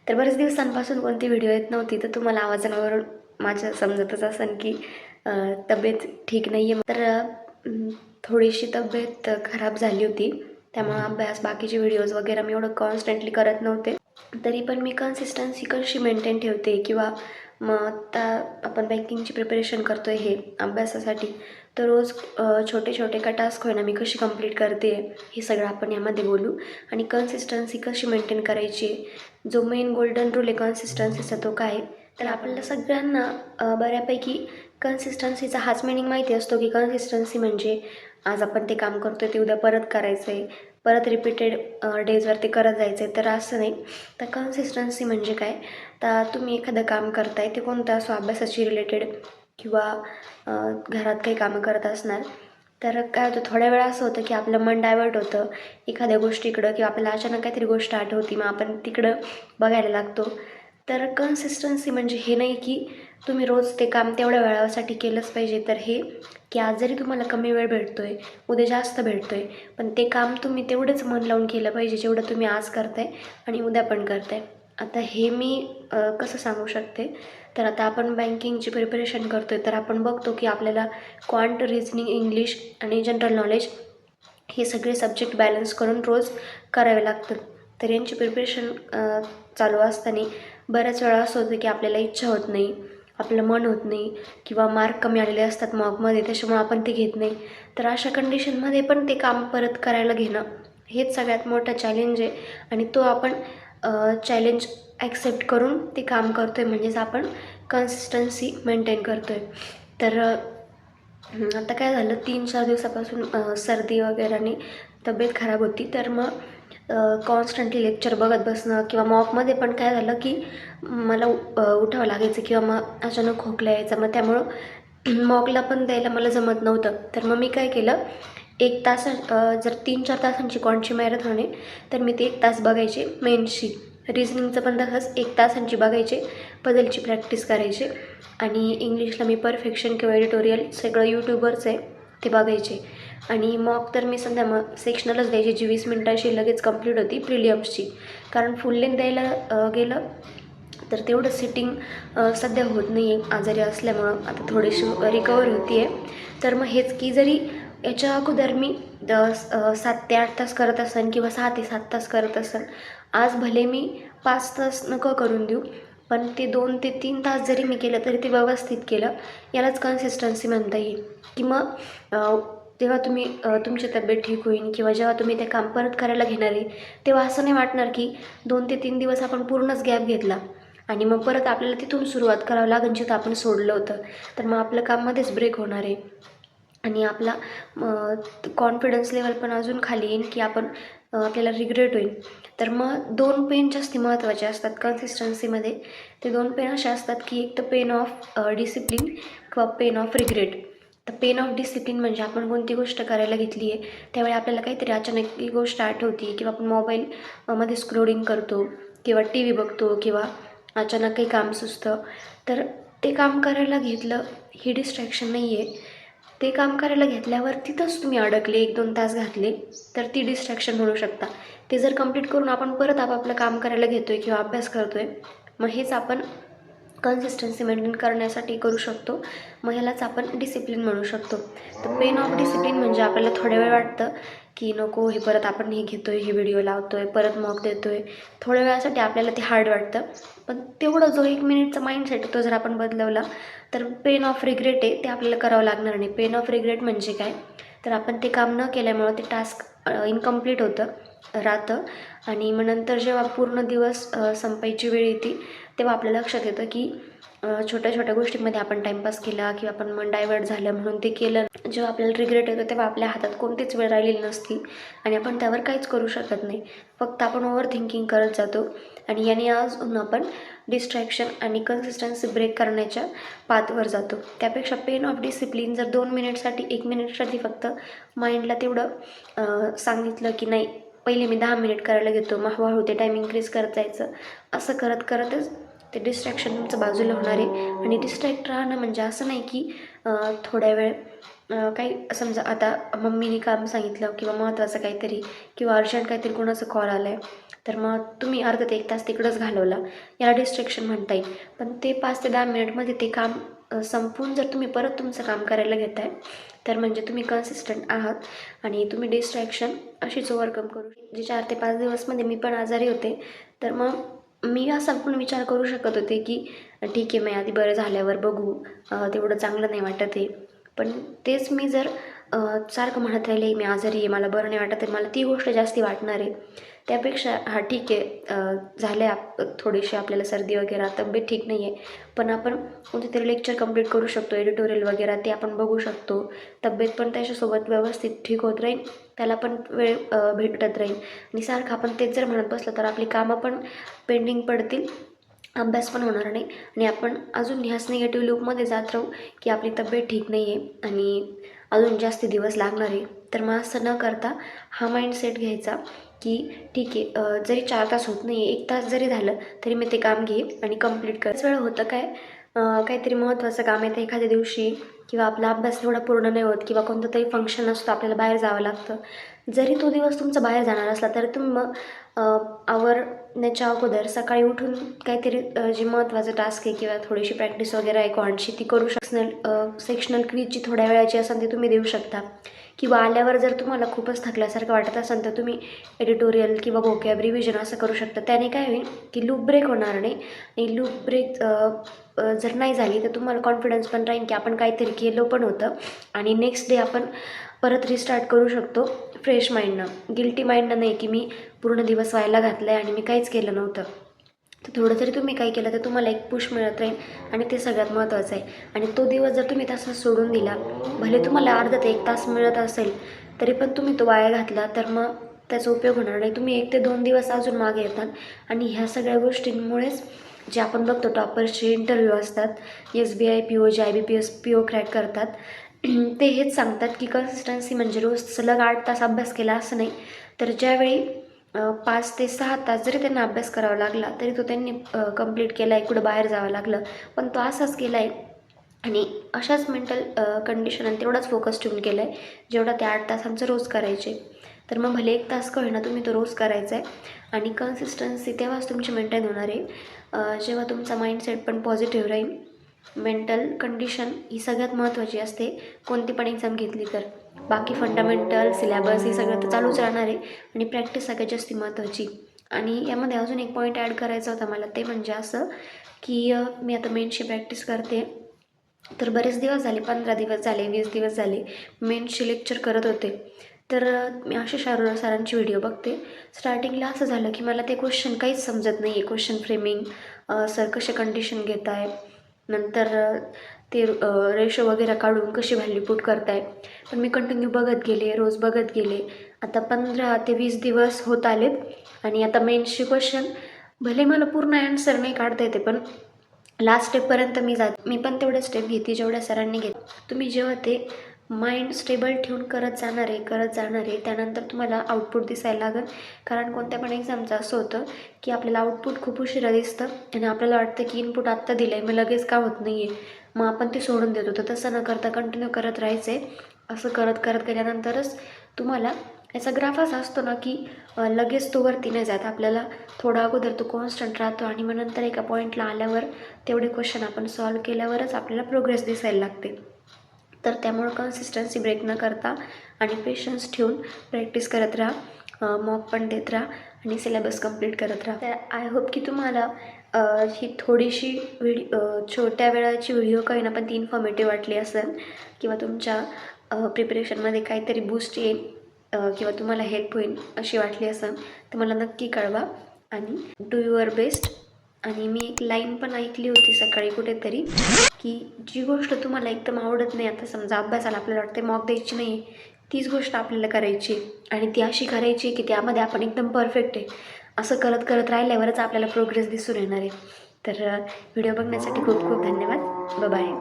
तर बरेच दिवसांपासून कोणती व्हिडिओ येत नव्हती, तर तुम्हाला आवाजावरून माझ्या समजतच असेल की तब्येत ठीक नाही आहे. तर थोडीशी तब्येत खराब झाली होती, त्यामुळे अभ्यास बाकीचे व्हिडिओज वगैरे मी एवढं कॉन्स्टंटली करत नव्हते. तरी पण मी कन्सिस्टन्सी कशी मेंटेन ठेवते किंवा मग आता आपण बँकिंगची प्रिपरेशन करतो आहे हे अभ्यासासाठी, तर रोज छोटे छोटे का टास्क होईना मी कशी कंप्लीट करते हे सगळं आपण यामध्ये बोलू. आणि कन्सिस्टन्सी कशी मेंटेन करायची, जो मेन गोल्डन रूल आहे कन्सिस्टन्सीचा तो काय. तर आपल्याला सगळ्यांना बऱ्यापैकी कन्सिस्टन्सीचा हाच मिनिंग माहिती असतो की कन्सिस्टन्सी म्हणजे आज आपण ते काम करतो आहे ते उद्या परत करायचं आहे, परत रिपीटेड डेजवर ते करत जायचं आहे. तर असं नाही. तर कन्सिस्टन्सी म्हणजे काय, तर तुम्ही एखादं काम करताय ते कोणतं असो, अभ्यासाशी रिलेटेड किंवा घरात काही कामं करत असणार, तर काय होतं थोड्या वेळा असं होतं की आपलं मन डायवर्ट होतं एखाद्या गोष्टीकडं किंवा आपल्याला अचानक काहीतरी गोष्ट आठवती, मग आपण तिकडं बघायला लागतो. तर कन्सिस्टन्सी म्हणजे हे नाही की तुम्ही रोज ते काम तेवढ्या वेळासाठी केलंच पाहिजे. तर हे की आज जरी तुम्हाला कमी वेळ भेटतो आहे, उद्या जास्त भेटतो आहे, पण ते काम तुम्ही तेवढंच मन लावून केलं पाहिजे जेवढं तुम्ही आज करताय आणि उद्या पण करताय. आता हे मी कसं सांगू शकते, तर आता आपण बँकिंगची प्रिपरेशन करतो आहे, तर आपण बघतो की आपल्याला क्वांट, रिजनिंग, इंग्लिश आणि जनरल नॉलेज हे सगळे सब्जेक्ट बॅलन्स करून रोज करावे लागतात. तर यांची प्रिपरेशन चालू असताना बऱ्याच वेळा असं होतं की आपल्याला इच्छा होत नाही, आपलं मन होत नाही किंवा मार्क कमी आलेले असतात मॉकमध्ये, त्याच्यामुळे आपण ते घेत नाही. तर अशा कंडिशनमध्ये पण ते काम परत करायला घेणं हेच सगळ्यात मोठं चॅलेंज आहे. आणि तो आपण चॅलेंज ॲक्सेप्ट करून ते काम करतो आहे, म्हणजेच आपण कन्सिस्टन्सी मेंटेन करतो आहे. तर आता काय झालं, 3-4 दिवसापासून सर्दी वगैरेने तब्येत खराब होती. तर मग कॉन्स्टंटली लेक्चर बघत बसणं किंवा मॉकमध्ये पण काय झालं की मला उठावं लागायचं किंवा मग अचानक खोकला यायचा. मग त्यामुळं मॉकला पण द्यायला मला जमत नव्हतं. तर मग मी काय केलं, 1 तास जर 3-4 तासांची क्वांटची मॅरेथॉन आहे, तर मी ते 1 तास बघायचे मेन्सची. रिजनिंगचं पण तसंच 1 तासांची बघायचे, पझलची प्रॅक्टिस करायचे. आणि इंग्लिशला मी परफेक्शन किंवा एडिटोरियल सगळं यूट्यूबवरचं आहे ते बघायचे. आणि मॉक तर मी सध्या मग सेक्शनलच द्यायची, जी 20 मिनिटांची लगेच कंप्लीट होती प्रिलियम्सची. कारण फुल लेंथ द्यायला गेलं तर तेवढं सिटिंग सध्या होत नाही आहे आजारी असल्यामुळं. आता थोडीशी रिकवर होती आहे. तर मग हेच की जरी याच्या अगोदर मी 7 ते 8 तास करत असेन किंवा 6 ते 7 तास करत असेन, आज भले मी 5 तास नको करून देऊ, पण ते 2 ते 3 तास जरी मी केलं तरी ते व्यवस्थित केलं, यालाच कन्सिस्टन्सी म्हणता येईल. की मग जेव्हा तुम्ही तुमची तब्येत ठीक होईल किंवा जेव्हा तुम्ही ते काम परत करायला घेणार आहे, तेव्हा असं नाही वाटणार की 2 ते 3 दिवस आपण पूर्णच गॅप घेतला आणि मग परत आपल्याला तिथून सुरुवात करावं लागेल जिथं आपण सोडलं होतं. तर मग आपलं काममध्येच ब्रेक होणार आहे आणि आपला कॉन्फिडन्स लेवल पण अजून खाली येईल की आपल्याला रिग्रेट होईल. तर मग 2 पेन जास्त महत्त्वाचे असतात कन्सिस्टन्सीमध्ये. ते 2 पेन असे असतात की एक तर पेन ऑफ डिसिप्लिन किंवा पेन ऑफ रिग्रेट. तर पेन ऑफ डिसिप्लिन म्हणजे आपण कोणती गोष्ट करायला घेतली आहे, त्यावेळी आपल्याला काहीतरी अचानक ही गोष्ट आठवते किंवा आपण मोबाईल मध्ये स्क्रोलिंग करतो किंवा टी व्ही बघतो किंवा अचानक काही काम सुचतं, तर ते काम करायला घेतलं ही डिस्ट्रॅक्शन नाही आहे. ते काम करायला घेतल्यावर तिथंच तुम्ही अडकले, 1-2 तास घातले, तर ती डिस्ट्रॅक्शन म्हणू शकता. ते जर कंप्लीट करून आपण परत आपापलं काम करायला घेतो आहे किंवा अभ्यास करतो आहे, मग हेच आपण कन्सिस्टन्सी मेंटेन करण्यासाठी करू शकतो. मग ह्यालाच आपण डिसिप्लिन म्हणू शकतो. तर पेन ऑफ डिसिप्लिन म्हणजे आपल्याला थोड्या वेळ वाटतं की नको हे परत आपण हे घेतो आहे, हे व्हिडिओ लावतो आहे, परत मॉक देतो आहे. थोड्या वेळासाठी आपल्याला ते हार्ड वाटतं. पण तेवढं जो 1 मिनिटचा माइंडसेट तो जर आपण बदलवला, तर पेन ऑफ रिग्रेट आहे ते आपल्याला करावं लागणार नाही. पेन ऑफ रिग्रेट म्हणजे काय, तर आपण ते काम न केल्यामुळं ते टास्क इनकम्प्लीट राहतं आणि मग नंतर जेव्हा पूर्ण दिवस संपायची वेळ येते, तेव्हा आपल्या लक्षात येतं की छोट्या छोट्या गोष्टींमध्ये आपण टाईमपास केला किंवा आपण मन डायवर्ट झालं म्हणून ते केलं. जेव्हा आपल्याला रिग्रेट येतो तेव्हा आपल्या हातात कोणतीच वेळ राहिलेली नसती आणि आपण त्यावर काहीच करू शकत नाही. फक्त आपण ओव्हर थिंकिंग करत जातो आणि याने अजून आपण डिस्ट्रॅक्शन आणि कन्सिस्टन्सी ब्रेक करण्याच्या पाथवर जातो. त्यापेक्षा पेन ऑफ डिसिप्लिन जर 2 मिनिटसाठी 1 मिनिटसाठी फक्त माइंडला तेवढं सांगितलं की नाही, पहिले मी 10 मिनिट करायला घेतो, मग हळूहळू ते टाईम इन्क्रीज करत जायचं. असं करत करतच ते डिस्ट्रॅक्शन तुमचं बाजूला होणार आहे. आणि डिस्ट्रॅक्ट राहणं म्हणजे असं नाही की थोड्या वेळ काही समजा आता मम्मीने काम सांगितलं किंवा महत्त्वाचं काहीतरी किंवा अर्जंट काहीतरी कोणाचं कॉल आला आहे, तर मग तुम्ही अर्धा ते 1 तास तिकडंच घालवला, याला डिस्ट्रॅक्शन म्हणता येईल. पण ते 5 ते 10 मिनिटमध्ये ते काम संपवून जर तुम्ही परत तुमचं काम करायला घेताय, तर म्हणजे तुम्ही कन्सिस्टंट आहात आणि तुम्ही डिस्ट्रॅक्शन अशीच ओव्हरकम करू. जे 4 ते 5 दिवसमध्ये मी पण आजारी होते, तर मग मी असा पण विचार करू शकत होते की ठीक आहे, मी आधी बरं झाल्यावर बघू, तेवढं चांगलं नाही वाटत आहे. पण तेच मी जर सारखं म्हणत राहिले मी आजारी आहे, मला बरं नाही वाटत आहे, मला ती गोष्ट जास्ती वाटणार आहे. त्यापेक्षा हां ठीक आहे, झाले थोडीशी आपल्याला सर्दी वगैरे, तब्येत ठीक नाही आहे, पण आपण कोणतेतरी लेक्चर कंप्लीट करू शकतो, एडिटोरियल वगैरे ते आपण बघू शकतो. तब्येत पण त्याच्यासोबत व्यवस्थित ठीक होत राहील, त्याला पण वेळ भेटत राहील. आणि सारखं आपण तेच जर म्हणत बसलं तर आपली कामं पण पेंडिंग पडतील, अभ्यास पण होणार नाही आणि आपण अजून ह्याच निगेटिव्ह लूपमध्ये जात राहू की आपली तब्येत ठीक नाही आहे आणि अजून जास्त दिवस लागणार आहे. तर मग असं न करता हा माइंडसेट घ्यायचा की ठीक आहे, जरी 4 तास होत नाही आहे, 1 तास जरी झालं तरी मी ते काम घेईन आणि कंप्लीट कर. वेळ होतं काय, काहीतरी महत्त्वाचं काम येतं एखाद्या दिवशी किंवा आपला अभ्यास तेवढा पूर्ण नाही होत किंवा कोणतं तरी फंक्शन असतं, आपल्याला बाहेर जावं लागतं. जरी तो दिवस तुमचा बाहेर जाणार असला तरी तुम्ही मग आवरण्याच्या अगोदर सकाळी उठून काहीतरी जे महत्त्वाचं टास्क आहे किंवा थोडीशी प्रॅक्टिस वगैरे आहे कॉन्टची ती करू सेक्शनल क्विजची थोड्या वेळाची असेल ती तुम्ही देऊ शकता. किंवा आल्यावर जर तुम्हाला खूपच थकल्यासारखं वाटत असेल तर तुम्ही एडिटोरियल किंवा व्होकॅब रिव्हिजन असं करू शकता. त्याने काय होईल की लूप ब्रेक होणार नाही आणि लूप ब्रेक जर नाही झाली तर तुम्हाला कॉन्फिडन्स पण राहील की आपण काहीतरी केलं पण होतं आणि नेक्स्ट डे आपण परत रिस्टार्ट करू शकतो फ्रेश माइंडनं, गिल्टी माइंडनं नाही की मी पूर्ण दिवस व्हायला घातलं आहे आणि मी काहीच केलं नव्हतं. तर थोडं जरी तुम्ही काही केलं तर तुम्हाला एक पुश मिळत राहील आणि ते सगळ्यात महत्त्वाचं आहे. आणि तो दिवस जर तुम्ही तसा सोडून दिला, भले तुम्हाला अर्धा ते 1 तास मिळत असेल तरी पण तुम्ही तो वाया घातला तर मग त्याचा उपयोग होणार नाही. तुम्ही 1 ते 2 दिवस अजून मागे येतात आणि ह्या सगळ्या गोष्टींमुळेच जे आपण बघतो टॉपर्सचे इंटरव्ह्यू असतात, SBI PO जे IBPS PO क्रॅक करतात, ते हेच सांगतात की कन्सिस्टन्सी म्हणजे रोज सलग 8 तास अभ्यास केला असं नाही, तर ज्यावेळी 5 ते 6 तास जरी त्यांना अभ्यास करावा लागला तरी तो त्यांनी कंप्लीट केला आहे, कुठं बाहेर जावं लागलं पण तो असाच केला आहे आणि अशाच मेंटल कंडिशन आणि तेवढाच फोकस ठेवून केला आहे जेवढा ते 8 तासांचं रोज करायचे. तर मग भले 1 तास का होईना तुम्ही तो रोज करायचा आहे आणि कन्सिस्टन्सी तेव्हाच तुमची मेंटेन होणार आहे जेव्हा तुमचा माइंडसेट पण पॉझिटिव्ह राहील. मेंटल कंडिशन ही सगळ्यात महत्त्वाची असते कोणती पण एक्झाम घेतली तर. बाकी फंडामेंटल सिलॅबस हे सगळं तर चालूच राहणार आहे आणि प्रॅक्टिस सगळ्यात जास्त महत्त्वाची. आणि यामध्ये अजून एक पॉईंट ॲड करायचा होता मला, ते म्हणजे असं की मी आता मेन्सची प्रॅक्टिस करते, तर बरेच दिवस झाले, 15 दिवस झाले, 20 दिवस झाले मेन्सचे लेक्चर करत होते. तर मी आशिष अरोरा सरांची व्हिडिओ बघते. स्टार्टिंगला असं झालं की मला ते क्वेश्चन काहीच समजत नाही आहे, क्वेश्चन फ्रेमिंग सर कसे कंडिशन घेत आहे, नंतर ते रेशो वगैरे काढून कशी व्हॅल्यू पुट करताय. पण मी कंटिन्यू बघत गेले, रोज बघत गेले. आता 15 ते 20 दिवस होत आलेत आणि आता मेन्सचे क्वेश्चन भले मला पूर्ण ॲन्सर नाही काढता येते पण लास्ट स्टेपपर्यंत मी जाते. मी पण तेवढे स्टेप घेते जेवढ्या सरांनी घेत. तुम्ही जेव्हा ते माइंड स्टेबल ठेवून करत जाणार आहे त्यानंतर तुम्हाला आउटपुट दिसायला लागेल. कारण कोणत्या पण एक्झामचं असं होतं की आपल्याला आउटपुट खूप उशिरा दिसतं आणि आपल्याला वाटतं की इनपुट आत्ता दिलं आहे, मग लगेच का होत नाही आहे, मग आपण ते सोडून देतो. तर तसं न करता कंटिन्यू करत राहायचं आहे. असं करत करत गेल्यानंतरच तुम्हाला याचा ग्राफ असा असतो ना की लगेच तो वरती नाही जात, आपल्याला थोडा अगोदर तो कॉन्स्टंट राहतो आणि मग नंतर एका पॉईंटला आल्यावर तेवढे क्वेश्चन आपण सॉल्व केल्यावरच आपल्याला प्रोग्रेस दिसायला लागते. तर त्यामुळं कन्सिस्टन्सी ब्रेक न करता आणि पेशन्स ठेवून प्रॅक्टिस करत राहा, मॉक पण देत राहा आणि सिलेबस कंप्लीट करत राहा. तर आय होप की तुम्हाला ही थोडीशी छोट्या वेळाची व्हिडिओ काही ना पण ती इन्फॉर्मेटिव्ह वाटली असेल किंवा तुमच्या प्रिपरेशनमध्ये काहीतरी बूस्ट येईल किंवा तुम्हाला हेल्प होईल अशी वाटली असेल तर मला नक्की कळवा आणि डू युअर बेस्ट. आणि मी एक लाईन पण ऐकली होती सकाळी कुठेतरी की जी गोष्ट तुम्हाला एकदम आवडत नाही, आता समजा अभ्यासाला आपल्याला वाटते मॉक द्यायची नाही, तीच गोष्ट आपल्याला करायची आणि ती अशी करायची की त्यामध्ये आपण एकदम परफेक्ट आहे. असं करत करत राहिल्यावरच आपल्याला प्रोग्रेस दिसून येणार आहे. तर व्हिडिओ बघण्यासाठी खूप खूप धन्यवाद. बाय.